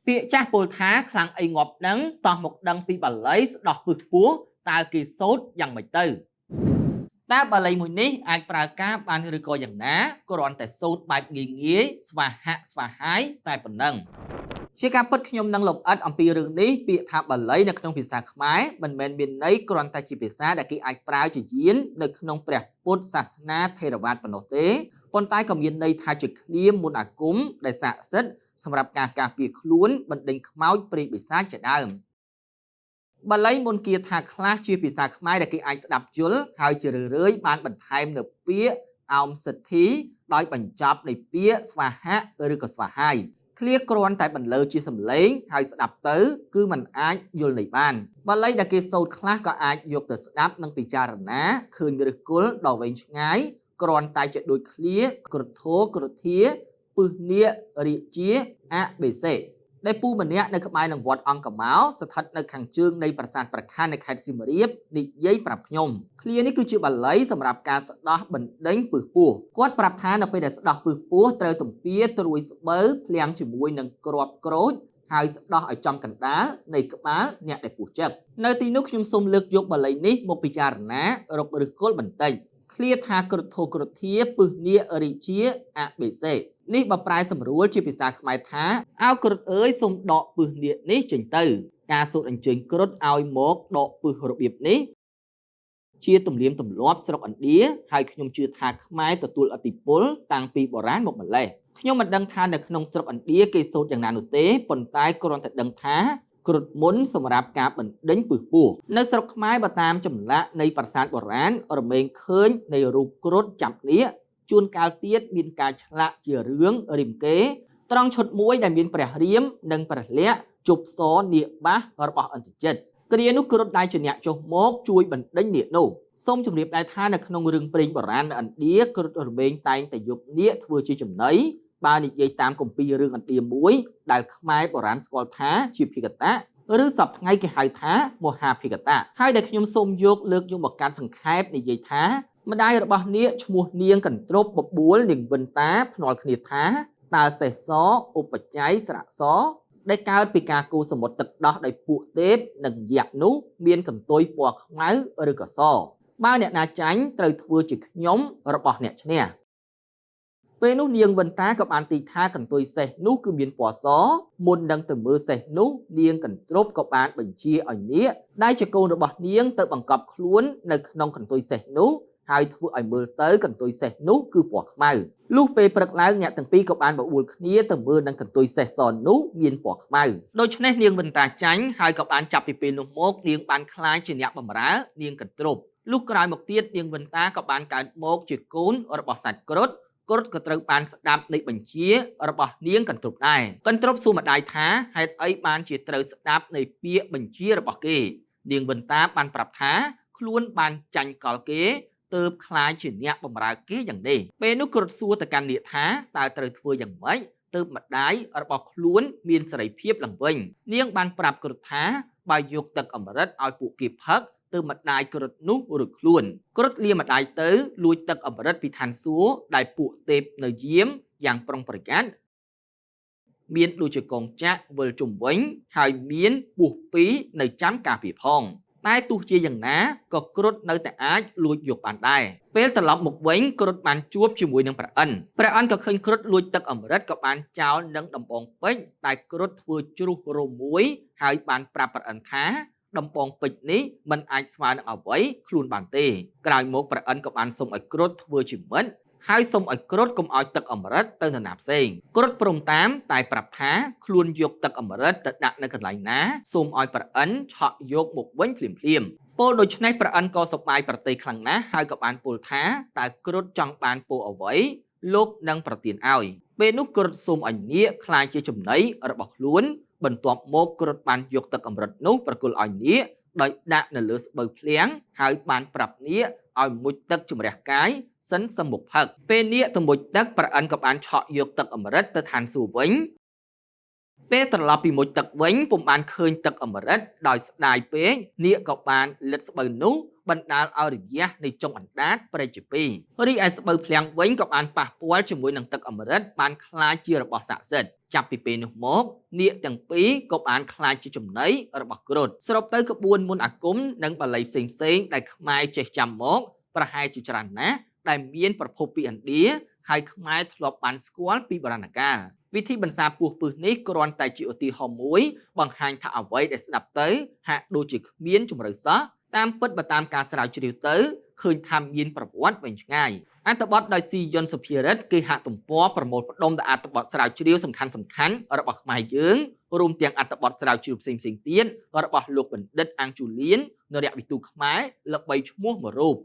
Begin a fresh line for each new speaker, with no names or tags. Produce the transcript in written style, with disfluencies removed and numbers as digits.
ពាក្យចាស់ពោលថាខ្លាំងអីងាប់ដឹងតោះមកដឹងពីបាលីស្ដោះពឹសពោះតើគេសូត្រយ៉ាងម៉េចទៅតើបាលីមួយនេះអាចប្រើការបានឬក៏យ៉ាងណាគ្រាន់តែសូត្របែបងាយស្វាហាក់ស្វាហាយតែប៉ុណ្ណឹងជាការពិតខ្ញុំនឹងលម្អិតអំពីរឿងនេះពាក្យថាបាលីនៅក្នុងភាសាខ្មែរមិនមែនមានន័យគ្រាន់តែជាភាសាដែលគេអាចប្រើជាយាននៅក្នុងព្រះពុទ្ធសាសនាថេរវាទប៉ុណ្ណោះទេប៉ុន្តែក៏មានន័យថាជាឃ្លាមន្តអាគមដែលស័ក្តិសិទ្ធិសម្រាប់ការការពារខ្លួនបណ្ដេញខ្មោចព្រាយបិសាចជាដើមបាលីមន្តគាថាខ្លះជាភាសាខ្មែរដែលគេអាចស្ដាប់យល់ហើយជារឿយៗបានបន្ថែមនៅពាក្យអោមសិទ្ធិដោយបញ្ចប់នៃពាក្យស្វាហាក់ឬក៏ស្វាហាយឃ្លាគ្រាន់តែបន្លឺជាសំឡេងហើយស្ដាប់ទៅគឺมันអាចយល់ន័យបានបាលីដែលគេសូត្រខ្លះក៏អាចយកទៅស្ដាប់និងពិចារណាឃើញឫសគល់ដ៏វែងឆ្ងាយគ្រាន់តែជាដូចឃ្លាក្រធោក្រធាពឹសនាគរាជាអបេសេដែលពូម្នាក់នៅក្បែរនឹងវត្តអង្គមោស្ថិតនៅខាងជើងនៃប្រាសាទប្រខាននៅខេត្តសៀមរាបនិយាយប្រាប់ខ្ញុំឃ្លានេះគឺជាបាលីសម្រាប់ការស្ដោះបណ្ដេញពឹសពោះគាត់ប្រាប់ថានៅពេលដែលស្ដោះពឹសពោះត្រូវទំពាត្រួយស្បូវភ្លៀងជាមួយនឹងគ្រាប់ក្រូចហើយស្ដោះឲ្យចំកណ្ដាលនៃក្បាលអ្នកដែលពោះចឹកនៅទីនោះខ្ញុំសូមលើកយកបាលីនេះមកពិចារណារកឫសគល់បន្តិចឃ្លាថាក្រធោក្រធាពឹសនាគរាជាអបេសេនេះបើប្រែសម្រួលជាភាសាខ្មែរថាអោគ្រុឌអើយសូមដកពឹសនាគនេះចេញទៅការសូត្រអញ្ជើញគ្រុឌឲ្យមកដកពឹសរបៀបនេះជាទំនៀមទម្លាប់ស្រុកឥណ្ឌាហើយខ្ញុំជឿថាខ្មែរទទួលឥទ្ធិពលតាំងពីបុរាណមកម្ល៉េះខ្ញុំមិនដឹងថានៅក្នុងស្រុកឥណ្ឌាគេសូត្រយ៉ាងណានោះទេប៉ុន្តែគ្រាន់តែដឹងថាគ្រុឌមុនសម្រាប់ការបណ្ដេញពឹសពោះនៅស្រុកខ្មែរបើតាមចម្លាក់នៃប្រាសាទបុរាណរមែងឃើញនៃរូបគ្រុឌចាប់នាគជួនកាលទៀតមានការឆ្លាក់ជារឿងរាមកេរ្តិ៍ត្រង់ឈុតមួយដែលមានព្រះរាមនិងព្រះលក្សណ៍ជប់សនាគបាសរបស់អន្តជិតគ្រានោះគ្រុឌដែលជាអ្នកចុះមកជួយបណ្ដេញនាគនោះសូមជម្រាបដែរថានៅក្នុងរឿងព្រេងបុរាណនៅឥណ្ឌាគ្រុឌរមែងតែងតែយកនាគធ្វើជាចំណីបើនិយាយតាមគម្ពីររឿងឥណ្ឌាមួយដែលខ្មែរបុរាណស្គាល់ថាជាភិក្ខតៈឬសពថ្ងៃគេហៅថាមហាភិក្ខតៈហើយដែលខ្ញុំសូមលើកយកមកកាត់សង្ខេបនិយាយថាម្ដាយរបស់នាគឈ្មោះនាងកន្ទ្រពបបួលនាងវិនតាភ្នាល់គ្នាថាតើសេះសឧបច្ច័យស្រៈសដែលកើតពីការគូសមុទ្រទឹកដោះដោយពួកទេពនិងយក្សនោះមានកន្ទុយពណ៌ខ្មៅឬក៏សបើអ្នកណាចាញ់ត្រូវធ្វើជាខ្ញុំរបស់អ្នកឈ្នះពេលនោះនាងវិនតាក៏បានទីថាកន្ទុយសេះនោះគឺមានពណ៌សមុននឹងទៅមើលសេះនោះនាងកន្ទ្រពក៏បានបញ្ជាឲ្យនាគដែលជាកូនរបស់នាងទៅបង្កប់ខ្លួននៅក្នុងកន្ទុយសេះនោះហើយធ្វើឲ្យមើលទៅកន្ទុយសេះនោះគឺពណ៌ខ្មៅលុះពេលព្រឹកឡើងអ្នកទាំងពីរក៏បានបបួលគ្នាទៅមើលនឹងកន្ទុយសេះសនោះមានពណ៌ខ្មៅដូច្នេះនាងវិនតាចាញ់ហើយក៏បានចាប់ពីពេលនោះមកនាងបានក្លាយជាអ្នកបម្រើនាងកន្ទ្រពលុះក្រោយមកទៀតនាងវិនតាក៏បានកើតមកជាកូនរបស់សត្វគ្រុឌគ្រុឌក៏ត្រូវបានស្ដាប់នៃបញ្ជារបស់នាងកន្ទ្រពដែរកន្ទ្រពសួរម្ដាយថាហេតុអីបានជាត្រូវស្ដាប់នៃពាក្យបញ្ជារបស់គេនាងវិនតាបានប្រាប់ថាខ្លួនបានចាញ់កលគេទើបខ្លាចជាអ្នកបម្រើគេយ៉ាងនេះពេលនោះគ្រុឌសួរទៅកាន់នាគថាតើត្រូវធ្វើយ៉ាងម៉េចទើបម្ដាយរបស់ខ្លួនមានសេរីភាពឡើងវិញនាងបានប្រាប់គ្រុឌថាបើយកទឹកអម្រឹតឲ្យពួកគេផឹកទើបម្ដាយគ្រុឌនោះរួចខ្លួនគ្រុឌលាម្ដាយទៅលួចទឹកអម្រឹតពីឋានសួគ៌ដែលពួកទេពនៅយាមយ៉ាងប្រុងប្រយ័ត្នមានដូចជាកងចក្រវិលជុំវិញហើយមានពស់ពីរនៅចាំការពារផងតែទោះជាយ៉ាងណាក៏គ្រុឌនៅតែអាចលួចយកបានដែរពេលត្រឡប់មកវិញគ្រុឌបានជួបជាមួយនឹងព្រះអិនក៏ឃើញគ្រុឌលួចទឹកអម្រឹតក៏បានចោលនឹងដំបងពេជ្រតែគ្រុឌធ្វើជ្រុះរោមមួយហើយបានប្រាប់ព្រះអិនថាដំបងពេជ្រនេះមិនអាចស្មើនឹងអ្វីខ្លួនបានទេក្រោយមកព្រះអិនក៏បានសុំឲ្យគ្រុឌធ្វើជាមិត្តហើយសុំឲ្យគ្រុឌកុំឲ្យទឹកអម្រឹតទៅនរណាផ្សេងគ្រុឌព្រមតាមតែប្រាប់ថាខ្លួនយកទឹកអម្រឹតទៅដាក់នៅកន្លែងណាសូមឲ្យព្រះអិនឆក់យកមកវិញភ្លាមពលដូច្នេះព្រះអិនក៏សប្បាយប្រទៃខ្លាំងណាស់ហើយក៏បានពោលថាតើគ្រុឌចង់បានពរអ្វីលោកនឹងប្រទានឲ្យពេលនោះគ្រុឌសូមឲ្យនាគខ្លាចជាចំណីរបស់ខ្លួនបន្ទាប់មកគ្រុឌបានយកទឹកអម្រឹតនោះប្រគល់ឲ្យនាគដោយដាក់នៅលើស្បូវភ្លៀងហើយបានប្រាប់នាគឲ្យមុជទឹកជំរះកាយសិនសឹមមុខផឹកពេលនាគទៅមុជទឹកព្រះអិនក៏បានឆក់យកទឹកអម្រឹតទៅឋានសួគ៌វិញពេលត្រឡប់ពីមុជទឹកវិញពុំបានឃើញទឹកអម្រឹតដោយស្ដាយពេកនាគក៏បានលិទ្ធស្បូវនោះ បណ្ដាលឲ្យរយៈនៃចុងអណ្ដាតប្រេចជាពីររីឯស្បូវភ្លាំងវិញក៏បានប៉ះពាល់ជាមួយនឹងទឹកអម្រឹតបានក្លាយជារបស់ស័ក្តិសិទ្ធិចាប់ពីពេលនោះមកនាគទាំងពីរក៏បានក្លាយជាចំណីរបស់គ្រុឌសរុបទៅក្បួនមន្តអាគមនិងបាលីផ្សេងៗដែលខ្មែរចេះចាំមកប្រហែលជាច្រើនណាស់ដែលមានប្រភពពីឥណ្ឌាហើយខ្មែរធ្លាប់បានស្គាល់ពីបុរាណកាលវិធីបន្សាបពស់ពឹសនេះគ្រាន់តែជាឧទាហរណ៍មួយបង្ហាញថាអ្វីដែលស្ដាប់ទៅហាក់ដូចជាគ្មានជំរឿសោះតាមពិតបើតាមការស្រាវជ្រាវទៅឃើញថាមានប្រវត្តិវែងឆ្ងាយអត្ថបទដោយស៊ីយុនសុភារិទ្ធគេហាក់ទំព័រប្រមូលផ្ដុំដោយអត្ថបទស្រាវជ្រាវសំខាន់ៗរបស់ខ្មែរយើងរួមទាំងអត្ថបទស្រាវជ្រាវផ្សេងៗទៀតរបស់លោកបណ្ឌិតអាំងជូលៀននរៈវិទូខ្មែរល្បីឈ្មោះមួយរូប